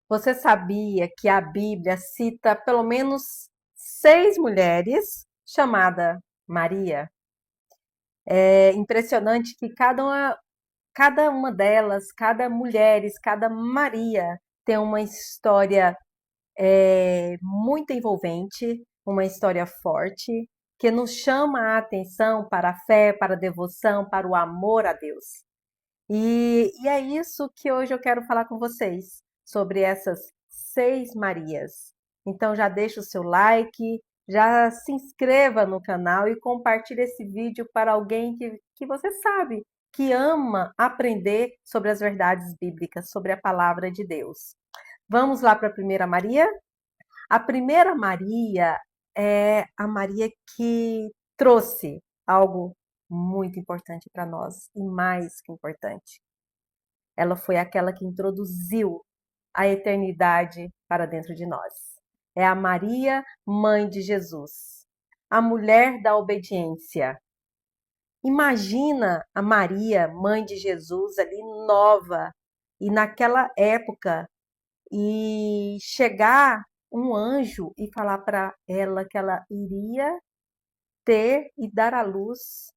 Você sabia que a Bíblia cita pelo menos 6 mulheres chamada Maria? É impressionante que cada uma delas, cada mulheres, cada Maria tem uma história muito envolvente, uma história forte, que nos chama a atenção para a fé, para a devoção, para o amor a Deus. E é isso que hoje eu quero falar com vocês, sobre essas 6 Marias. Então já deixa o seu like, já se inscreva no canal e compartilhe esse vídeo para alguém que você sabe que ama aprender sobre as verdades bíblicas, sobre a palavra de Deus. Vamos lá para a primeira Maria? A primeira Maria é a Maria que trouxe algo muito importante para nós, e mais que importante. Ela foi aquela que introduziu a eternidade para dentro de nós. É a Maria, mãe de Jesus, a mulher da obediência. Imagina a Maria, mãe de Jesus, ali nova, e naquela época, e chegar um anjo e falar para ela que ela iria ter e dar à luz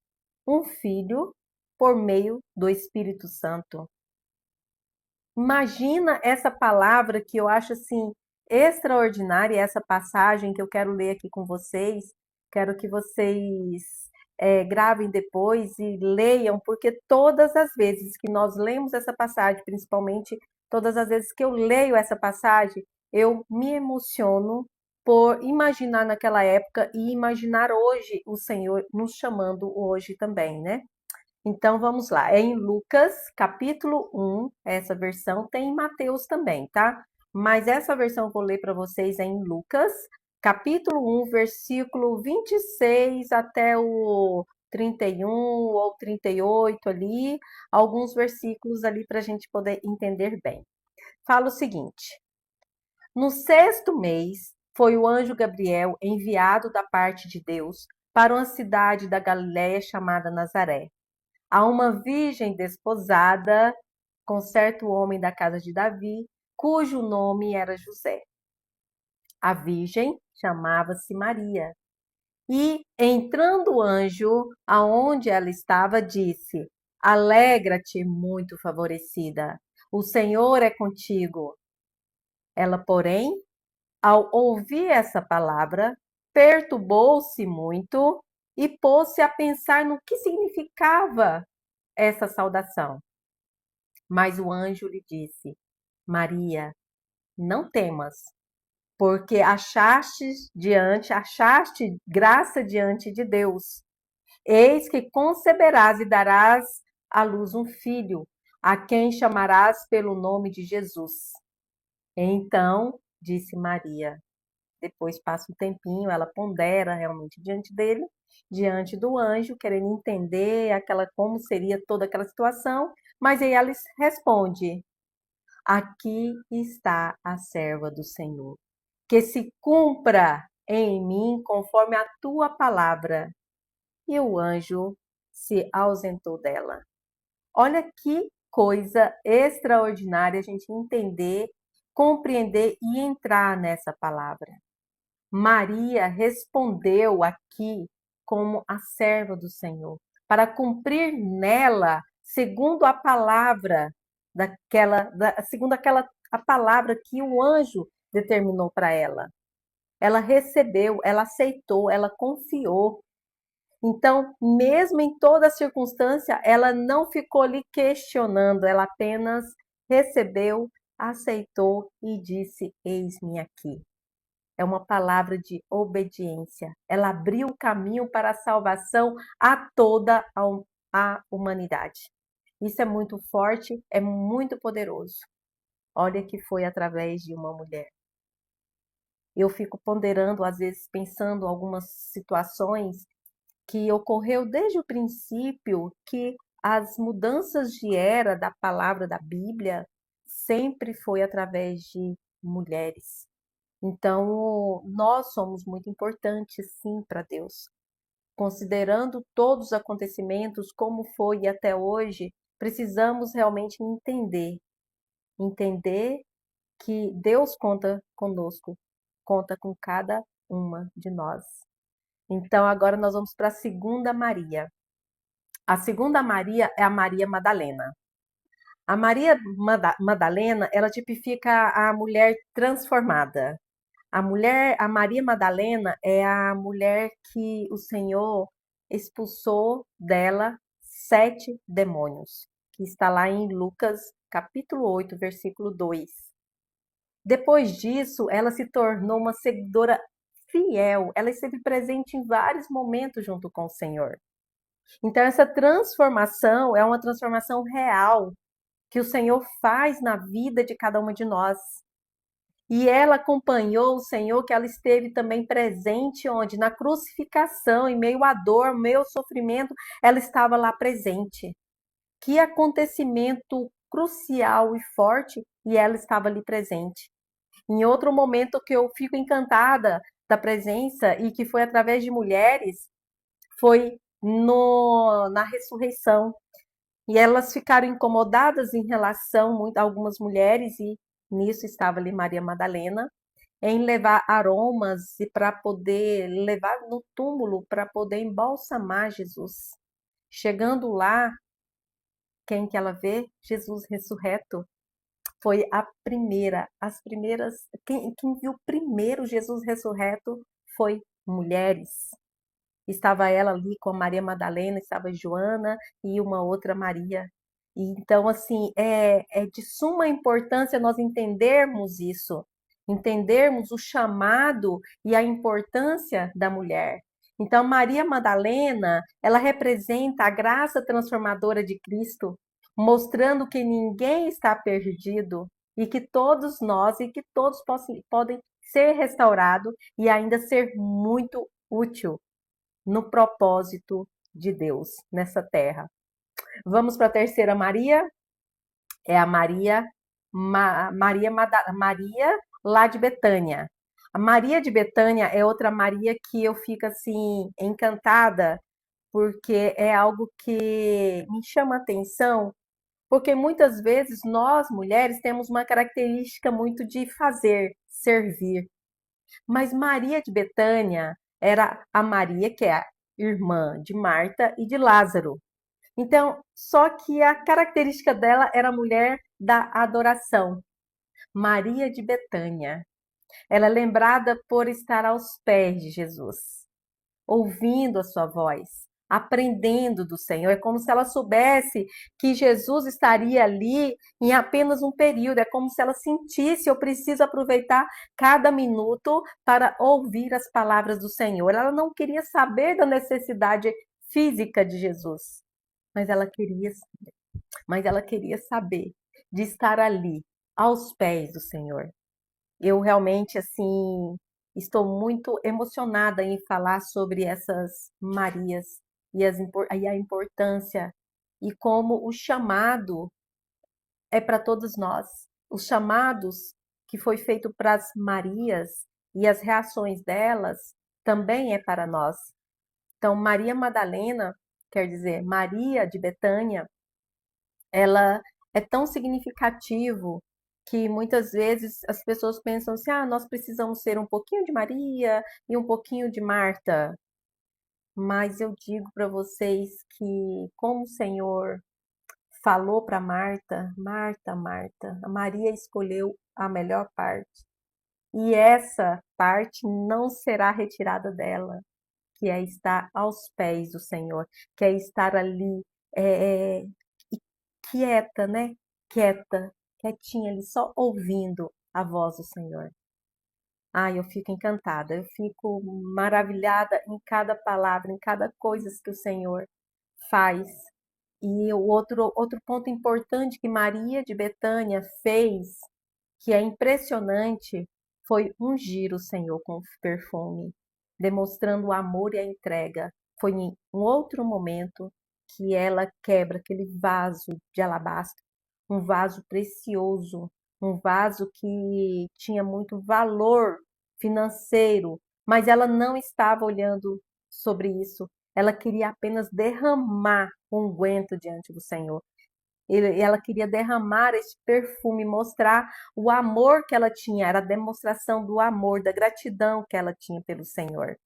um filho por meio do Espírito Santo. Imagina essa palavra que eu acho assim extraordinária, essa passagem que eu quero ler aqui com vocês. Quero que vocês gravem depois e leiam, porque todas as vezes que nós lemos essa passagem, principalmente todas as vezes que eu leio essa passagem, eu me emociono por imaginar naquela época e imaginar hoje o Senhor nos chamando hoje também, né? Então vamos lá, é em Lucas, capítulo 1, essa versão tem em Mateus também, tá? Mas essa versão que eu vou ler para vocês é em Lucas, capítulo 1, versículo 26 até o 31 ou 38 ali, alguns versículos ali para a gente poder entender bem. Fala o seguinte: no sexto mês, foi o anjo Gabriel enviado da parte de Deus para uma cidade da Galiléia chamada Nazaré, a uma virgem desposada com certo homem da casa de Davi, cujo nome era José. A virgem chamava-se Maria. E, entrando o anjo aonde ela estava, disse: Alegra-te, muito favorecida, o Senhor é contigo. Ela, porém, ao ouvir essa palavra, perturbou-se muito e pôs-se a pensar no que significava essa saudação. Mas o anjo lhe disse: Maria, não temas, porque achaste graça diante de Deus. Eis que conceberás e darás à luz um filho, a quem chamarás pelo nome de Jesus. Então, disse Maria, depois passa um tempinho, ela pondera realmente diante dele, diante do anjo, querendo entender como seria toda aquela situação, mas aí ela responde: Aqui está a serva do Senhor. Que se cumpra em mim conforme a tua palavra. E o anjo se ausentou dela. Olha que coisa extraordinária a gente entender, compreender e entrar nessa palavra. Maria respondeu aqui como a serva do Senhor, para cumprir nela, segundo a palavra segundo aquela a palavra que o anjo determinou para ela. Ela recebeu, ela aceitou, ela confiou. Então, mesmo em toda circunstância, ela não ficou ali questionando, ela apenas recebeu, aceitou e disse: Eis-me aqui. É uma palavra de obediência. Ela abriu o caminho para a salvação a toda a humanidade. Isso é muito forte, é muito poderoso. Olha que foi através de uma mulher. Eu fico ponderando, às vezes, pensando algumas situações que ocorreu desde o princípio, que as mudanças de era da palavra da Bíblia sempre foi através de mulheres. Então, nós somos muito importantes, sim, para Deus. Considerando todos os acontecimentos, como foi até hoje, precisamos realmente entender que Deus conta conosco, conta com cada uma de nós. Então, agora nós vamos para a segunda Maria. A segunda Maria é a Maria Madalena. A Maria Madalena, ela tipifica a mulher transformada. A Maria Madalena é a mulher que o Senhor expulsou dela 7 demônios, que está lá em Lucas, capítulo 8, versículo 2. Depois disso, ela se tornou uma seguidora fiel. Ela esteve presente em vários momentos junto com o Senhor. Então, essa transformação é uma transformação real que o Senhor faz na vida de cada uma de nós. E ela acompanhou o Senhor, que ela esteve também presente onde? Na crucificação, em meio à dor, meio ao sofrimento, ela estava lá presente. Que acontecimento crucial e forte, e ela estava ali presente. Em outro momento que eu fico encantada da presença e que foi através de mulheres, foi na ressurreição. E elas ficaram incomodadas em relação a algumas mulheres, e nisso estava ali Maria Madalena, em levar aromas e para poder levar no túmulo, para poder embalsamar Jesus. Chegando lá, quem que ela vê? Jesus ressurreto. Foi as primeiras, quem viu primeiro Jesus ressurreto foi mulheres. Estava ela ali com a Maria Madalena, estava Joana e uma outra Maria. E então, assim, é de suma importância nós entendermos isso, entendermos o chamado e a importância da mulher. Então, Maria Madalena, ela representa a graça transformadora de Cristo, mostrando que ninguém está perdido e que todos nós e que todos podem ser restaurados e ainda ser muito útil no propósito de Deus nessa terra. Vamos para a terceira Maria, é a Maria lá de Betânia. A Maria de Betânia é outra Maria que eu fico assim encantada, porque é algo que me chama a atenção, porque muitas vezes nós mulheres temos uma característica muito de fazer, servir. Mas Maria de Betânia era a Maria que é a irmã de Marta e de Lázaro. Então, só que a característica dela era a mulher da adoração. Maria de Betânia. Ela é lembrada por estar aos pés de Jesus, ouvindo a sua voz, aprendendo do Senhor. É como se ela soubesse que Jesus estaria ali em apenas um período. É como se ela sentisse: eu preciso aproveitar cada minuto para ouvir as palavras do Senhor. Ela não queria saber da necessidade física de Jesus, mas ela queria saber de estar ali aos pés do Senhor. Eu realmente, assim, estou muito emocionada em falar sobre essas Marias e a importância e como o chamado é para todos nós. Os chamados que foi feito para as Marias e as reações delas também é para nós. Então, Maria Madalena, quer dizer, Maria de Betânia, ela é tão significativo que muitas vezes as pessoas pensam assim: ah, nós precisamos ser um pouquinho de Maria e um pouquinho de Marta. Mas eu digo para vocês que, como o Senhor falou para Marta, Marta, Marta, a Maria escolheu a melhor parte. E essa parte não será retirada dela, que é estar aos pés do Senhor, que é estar ali é, quieta, né? Quieta, quietinha ali, só ouvindo a voz do Senhor. Ai, eu fico encantada, eu fico maravilhada em cada palavra, em cada coisa que o Senhor faz. E o outro ponto importante que Maria de Betânia fez, que é impressionante, foi ungir o Senhor com perfume, demonstrando o amor e a entrega. Foi em um outro momento que ela quebra aquele vaso de alabastro, um vaso precioso, um vaso que tinha muito valor financeiro, mas ela não estava olhando sobre isso. Ela queria apenas derramar o unguento diante do Senhor. Ela queria derramar esse perfume, mostrar o amor que ela tinha, era a demonstração do amor, da gratidão que ela tinha pelo Senhor.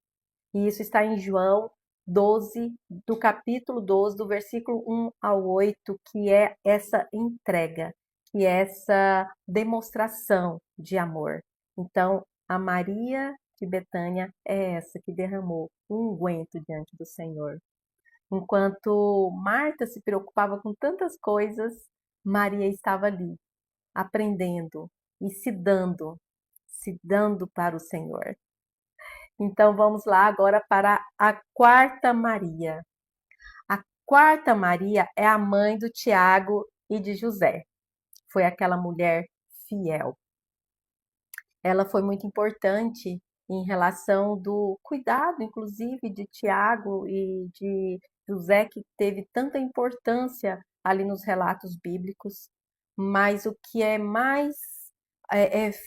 E isso está em João 12, do capítulo 12, do versículo 1 ao 8, que é essa entrega, que é essa demonstração de amor. Então, a Maria de Betânia é essa que derramou um unguento diante do Senhor. Enquanto Marta se preocupava com tantas coisas, Maria estava ali, aprendendo e se dando para o Senhor. Então vamos lá agora para a quarta Maria. A quarta Maria é a mãe do Tiago e de José. Foi aquela mulher fiel. Ela foi muito importante em relação do cuidado, inclusive, de Tiago e de José, que teve tanta importância ali nos relatos bíblicos. Mas o que é mais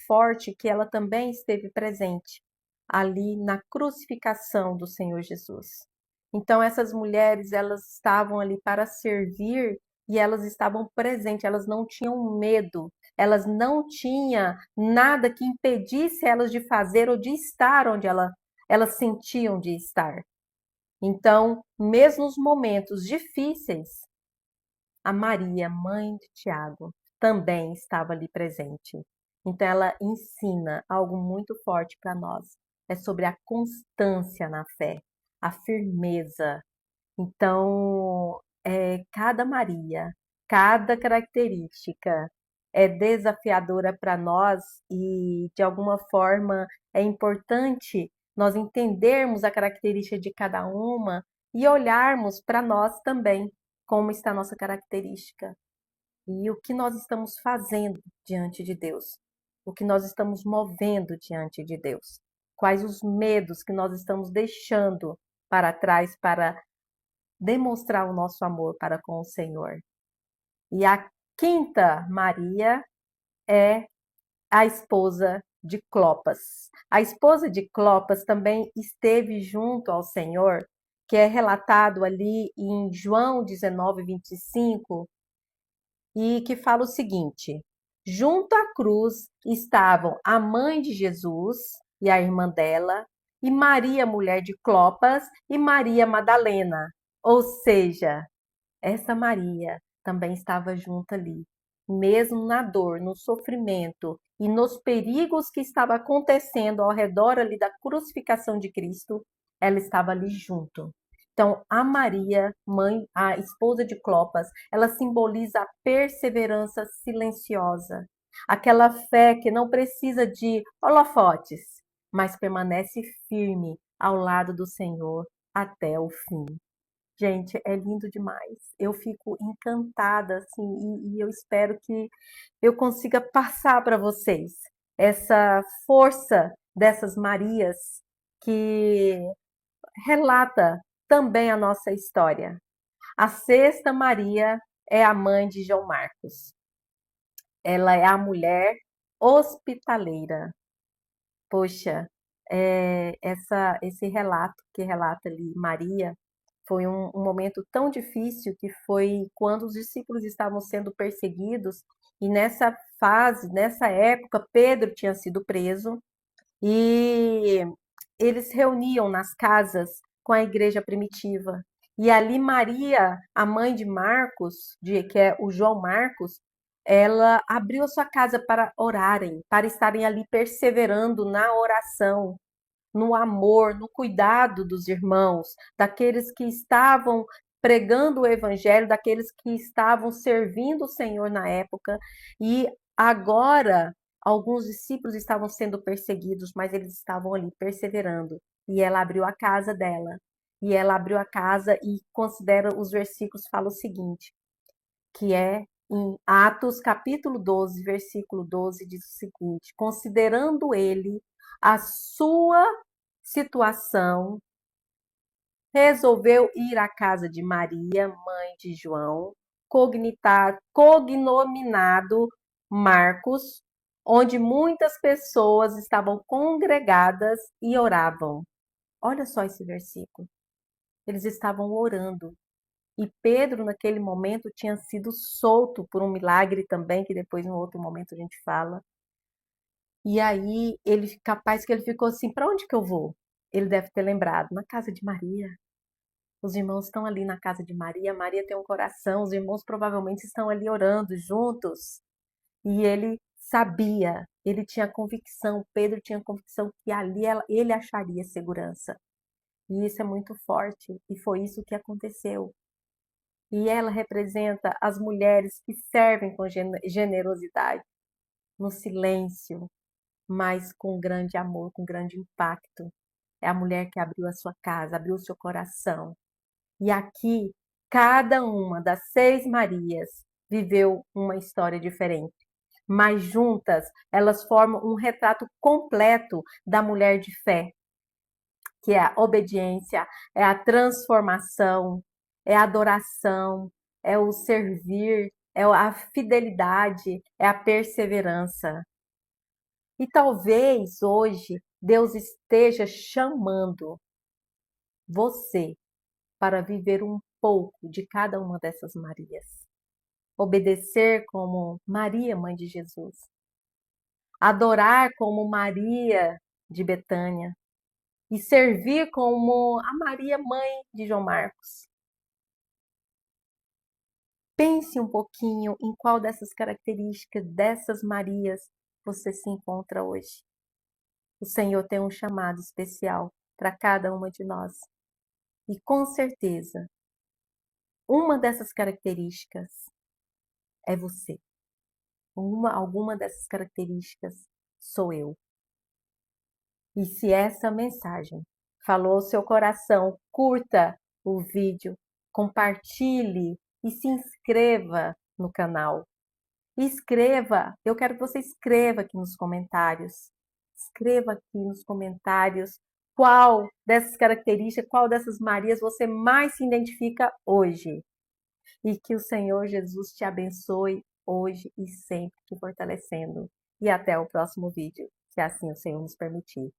forte, que ela também esteve presente ali na crucificação do Senhor Jesus. Então, essas mulheres, elas estavam ali para servir e elas estavam presentes, elas não tinham medo, elas não tinham nada que impedisse elas de fazer ou de estar onde elas sentiam de estar. Então, mesmo nos momentos difíceis, a Maria, mãe de Tiago, também estava ali presente. Então, ela ensina algo muito forte para nós. É sobre a constância na fé, a firmeza. Então, cada Maria, cada característica é desafiadora para nós e, de alguma forma, é importante nós entendermos a característica de cada uma e olharmos para nós também, como está a nossa característica e o que nós estamos fazendo diante de Deus, o que nós estamos movendo diante de Deus, quais os medos que nós estamos deixando para trás para demonstrar o nosso amor para com o Senhor. E a quinta Maria é a esposa de Clopas. A esposa de Clopas também esteve junto ao Senhor, que é relatado ali em João 19, 25, e que fala o seguinte: junto à cruz estavam a mãe de Jesus e a irmã dela, e Maria, mulher de Clopas, e Maria Madalena. Ou seja, essa Maria também estava junto ali, mesmo na dor, no sofrimento e nos perigos que estava acontecendo ao redor ali da crucificação de Cristo, ela estava ali junto. Então, a Maria, mãe, a esposa de Clopas, ela simboliza a perseverança silenciosa, aquela fé que não precisa de holofotes, mas permanece firme ao lado do Senhor até o fim. Gente, é lindo demais. Eu fico encantada, assim, e eu espero que eu consiga passar para vocês essa força dessas Marias que relata também a nossa história. A sexta Maria é a mãe de João Marcos. Ela é a mulher hospitaleira. Poxa, esse relato que relata ali Maria foi um momento tão difícil que foi quando os discípulos estavam sendo perseguidos e nessa fase, nessa época, Pedro tinha sido preso e eles reuniam nas casas com a igreja primitiva. E ali Maria, a mãe de Marcos, que é o João Marcos, ela abriu a sua casa para orarem, para estarem ali perseverando na oração, no amor, no cuidado dos irmãos, daqueles que estavam pregando o evangelho, daqueles que estavam servindo o Senhor na época. E agora, alguns discípulos estavam sendo perseguidos, mas eles estavam ali perseverando. E ela abriu a casa dela. E ela abriu a casa e considera os versículos, fala o seguinte, que é em Atos capítulo 12, versículo 12, diz o seguinte: considerando ele a sua situação, resolveu ir à casa de Maria, mãe de João, cognominado Marcos, onde muitas pessoas estavam congregadas e oravam. Olha só esse versículo. Eles estavam orando E Pedro, naquele momento, tinha sido solto por um milagre também, que depois, em outro momento, a gente fala. E aí, capaz que ele ficou assim: para onde que eu vou? Ele deve ter lembrado: na casa de Maria. Os irmãos estão ali na casa de Maria. Maria tem um coração. Os irmãos provavelmente estão ali orando juntos. E ele sabia, ele tinha convicção, Pedro tinha convicção que ali ele acharia segurança. E isso é muito forte, e foi isso que aconteceu. E ela representa as mulheres que servem com generosidade, no silêncio, mas com grande amor, com grande impacto. É a mulher que abriu a sua casa, abriu o seu coração. E aqui, cada uma das 6 Marias viveu uma história diferente. Mas juntas, elas formam um retrato completo da mulher de fé, que é a obediência, é a transformação, é a adoração, é o servir, é a fidelidade, é a perseverança. E talvez hoje Deus esteja chamando você para viver um pouco de cada uma dessas Marias. Obedecer como Maria, mãe de Jesus. Adorar como Maria de Betânia. E servir como a Maria, mãe de João Marcos. Pense um pouquinho em qual dessas características, dessas Marias, você se encontra hoje. O Senhor tem um chamado especial para cada uma de nós. E com certeza, uma dessas características é você. Alguma dessas características sou eu. E se essa mensagem falou ao seu coração, curta o vídeo, compartilhe e se inscreva no canal. Escreva, eu quero que você escreva aqui nos comentários. Escreva aqui nos comentários qual dessas características, qual dessas Marias você mais se identifica hoje. E que o Senhor Jesus te abençoe hoje e sempre te fortalecendo. E até o próximo vídeo, se assim o Senhor nos permitir.